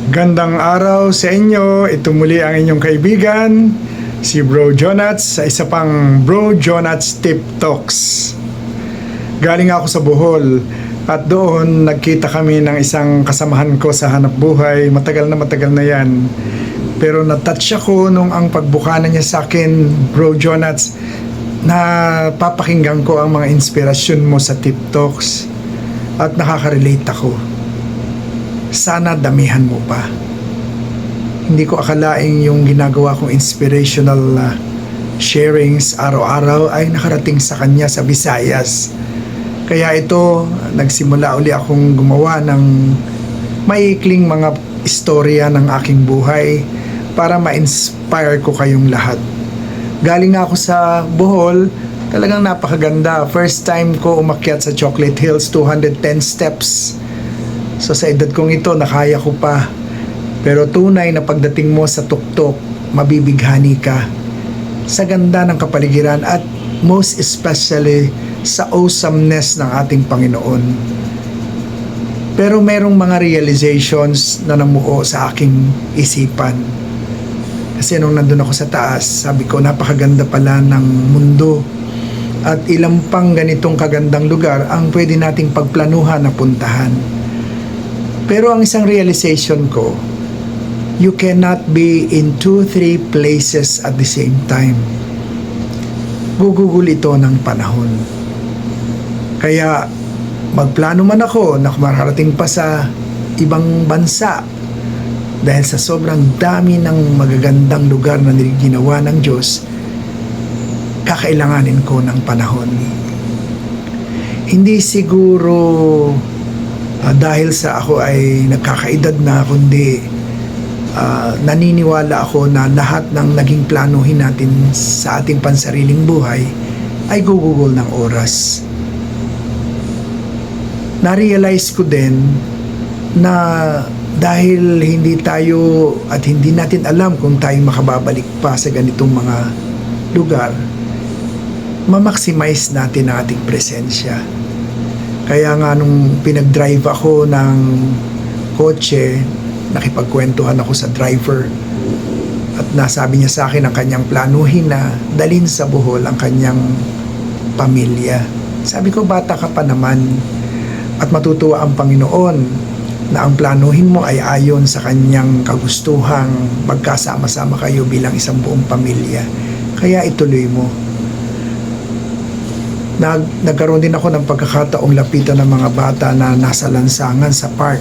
Gandang araw sa inyo. Ito muli ang inyong kaibigan, si Bro Jonats, sa isa pang Bro Jonats Tip Talks. Galing ako sa Bohol at doon nagkita kami ng isang kasamahan ko sa hanap buhay. Matagal na yan. Pero natouch ako nung ang pagbukanan niya sa akin, Bro Jonats, na papakinggan ko ang mga inspirasyon mo sa Tip Talks at nakaka-relate ako. Sana damihan mo pa. Hindi ko akalaing yung ginagawa kong inspirational sharings araw-araw ay nakarating sa kanya sa Visayas. Kaya ito, nagsimula uli akong gumawa ng maikling mga istorya ng aking buhay para ma-inspire ko kayong lahat. Galing ako sa Bohol, talagang napakaganda. First time ko umakyat sa Chocolate Hills, 210 steps. So sa edad kong ito, nakaya ko pa. Pero tunay na pagdating mo sa tuktok, mabibighani ka sa ganda ng kapaligiran at most especially sa awesomeness ng ating Panginoon. Pero merong mga realizations na namuo sa aking isipan. Kasi nung nandun ako sa taas, sabi ko napakaganda pala ng mundo at ilang pang ganitong kagandang lugar ang pwede nating pagplanuhan na puntahan. Pero ang isang realization ko, you cannot be in 2-3 places at the same time. Gugugol ito ng panahon. Kaya magplano man ako na makarating pa sa ibang bansa dahil sa sobrang dami ng magagandang lugar na ginawa ng Diyos, kakailanganin ko ng panahon. Hindi siguro dahil sa ako ay nagkakaedad na, kundi naniniwala ako na lahat ng naging planuhin natin sa ating pansariling buhay ay gugugol ng oras. Na-realize ko din na dahil hindi tayo at hindi natin alam kung tayo makababalik pa sa ganitong mga lugar, ma-maximize natin ang ating presensya. Kaya nga nung pinag-drive ako ng kotse, nakipagkwentuhan ako sa driver at nasabi niya sa akin ang kanyang planuhin na dalhin sa Bohol ang kanyang pamilya. Sabi ko, bata ka pa naman at matutuwa ang Panginoon na ang planuhin mo ay ayon sa kanyang kagustuhang magkasama-sama kayo bilang isang buong pamilya. Kaya ituloy mo. Nagkaroon din ako ng pagkakataong lapitan ng mga bata na nasa lansangan sa park.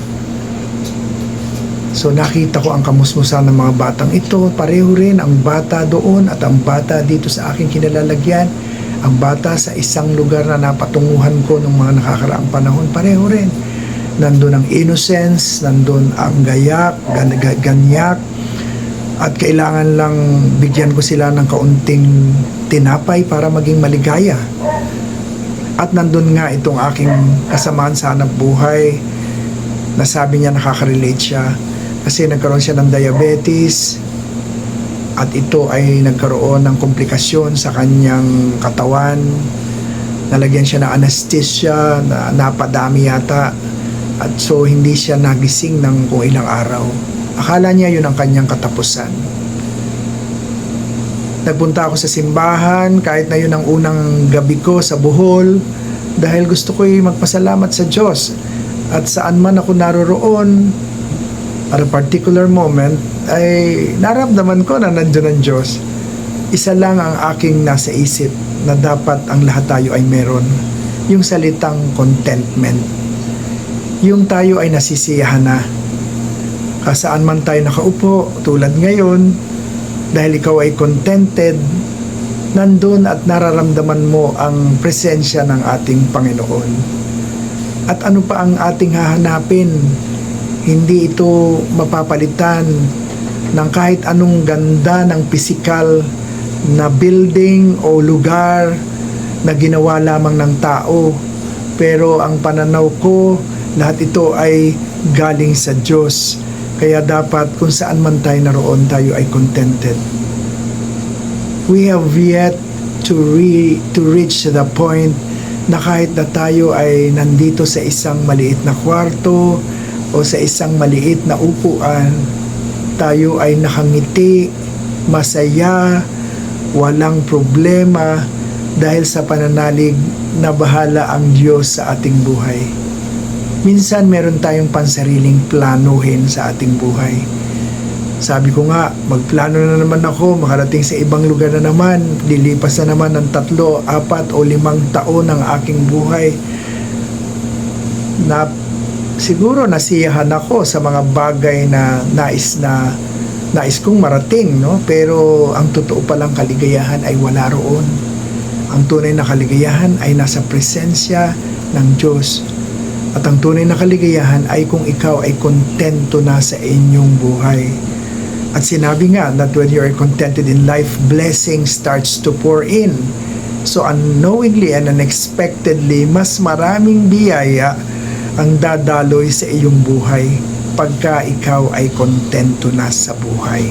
So nakita ko ang kamusmusan ng mga batang ito. Pareho rin ang bata doon at ang bata dito sa aking kinalalagyan. Ang bata sa isang lugar na napatunguhan ko ng mga nakakaraang panahon, pareho rin. Nandun ang innocence, nandun ang ganyak, at kailangan lang bigyan ko sila ng kaunting tinapay para maging maligaya. At nandun nga itong aking kasamaan sa hanap buhay na sabi niya nakaka-relate siya kasi nagkaroon siya ng diabetes at ito ay nagkaroon ng komplikasyon sa kanyang katawan. Nalagyan siya ng anesthesia na napadami yata at so hindi siya nagising ng kung ilang araw. Akala niya yun ang kanyang katapusan. Nagpunta ako sa simbahan kahit na yun ang unang gabi ko sa Bohol dahil gusto ko'y magpasalamat sa Diyos at saan man ako naroroon at a particular moment ay naramdaman ko na nandiyan ang Diyos. Isa lang ang aking nasa isip na dapat ang lahat tayo ay meron, yung salitang contentment. Yung tayo ay nasisiyahan na saan man tayo nakaupo tulad ngayon dahil ikaw ay contented, nandun at nararamdaman mo ang presensya ng ating Panginoon. At ano pa ang ating hahanapin? Hindi ito mapapalitan ng kahit anong ganda ng pisikal na building o lugar na ginawa lamang ng tao. Pero ang pananaw ko, lahat ito ay galing sa Diyos. Kaya dapat kung saan man tayo naroon, tayo ay contented. We have yet to reach the point na kahit na tayo ay nandito sa isang maliit na kwarto o sa isang maliit na upuan, tayo ay nakangiti, masaya, walang problema dahil sa pananalig na bahala ang Diyos sa ating buhay. Minsan meron tayong pansariling planuhin sa ating buhay. Sabi ko nga, magplano na naman ako, makarating sa ibang lugar na naman, lilipas na naman ng 3, 4 o 5 taon ng aking buhay. Na siguro nasiyahan ako sa mga bagay na nais kong marating, no? Pero ang totoo palang kaligayahan ay wala roon. Ang tunay na kaligayahan ay nasa presensya ng Diyos. At ang tunay na kaligayahan ay kung ikaw ay kontento na sa inyong buhay. At sinabi nga that when you are contented in life, blessing starts to pour in. So unknowingly and unexpectedly, mas maraming biyaya ang dadaloy sa iyong buhay pagka ikaw ay kontento na sa buhay.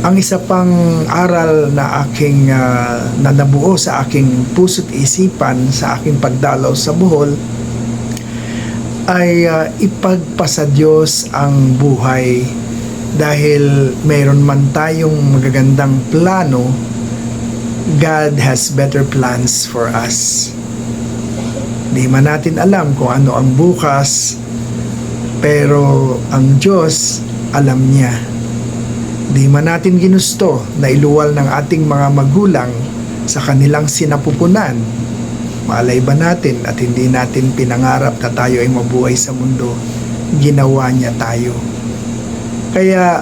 Ang isa pang aral na aking na nabuo sa aking puso't isipan sa aking pagdalaw sa Bohol ay ipagpasa Diyos ang buhay, dahil mayroon man tayong magagandang plano, God has better plans for us. Di man natin alam kung ano ang bukas, pero ang Diyos alam niya. Di man natin ginusto na iluwal ng ating mga magulang sa kanilang sinapupunan, malay ba natin at hindi natin pinangarap na tayo ay mabuhay sa mundo, ginawa niya tayo. Kaya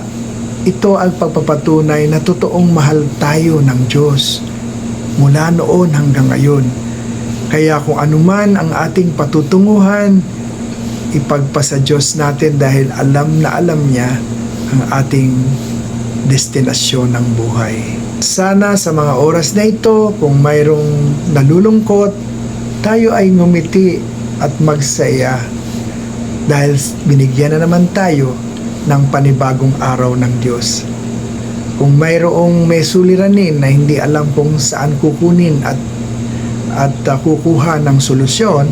ito ang pagpapatunay na totoong mahal tayo ng Diyos mula noon hanggang ngayon. Kaya kung anuman ang ating patutunguhan, ipagpasa Diyos natin, dahil alam na alam niya ang ating destinasyon ng buhay. Sana sa mga oras na ito, kung mayroong nalulungkot, tayo ay ngumiti at magsaya, dahil binigyan na naman tayo ng panibagong araw ng Diyos. Kung mayroong may suliranin na hindi alam kung saan kukunin at kukuha ng solusyon,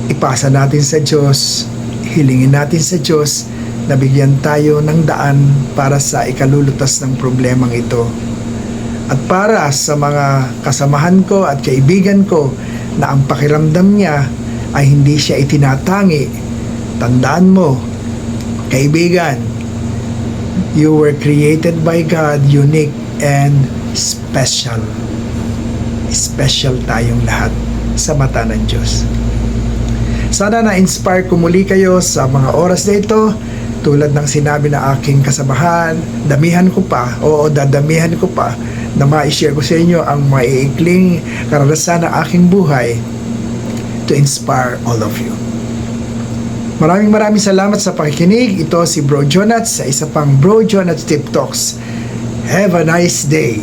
ipasa natin sa Diyos, hilingin natin sa Diyos na bigyan tayo ng daan para sa ikalulutas ng problemang ito. At para sa mga kasamahan ko at kaibigan ko na ang pakiramdam niya ay hindi siya itinatangi, tandaan mo, kaibigan, you were created by God unique and special. Special tayong lahat sa mata ng Diyos. Sana na-inspire ko muli kayo sa mga oras na ito. Tulad ng sinabi na aking kasamahan, damihan ko pa, dadamihan ko pa na ma-share ko sa inyo ang maiikling karanasan ng aking buhay to inspire all of you. Maraming salamat sa pakikinig. Ito si Bro Jonats sa isa pang Bro Jonats Tip Talks. Have a nice day.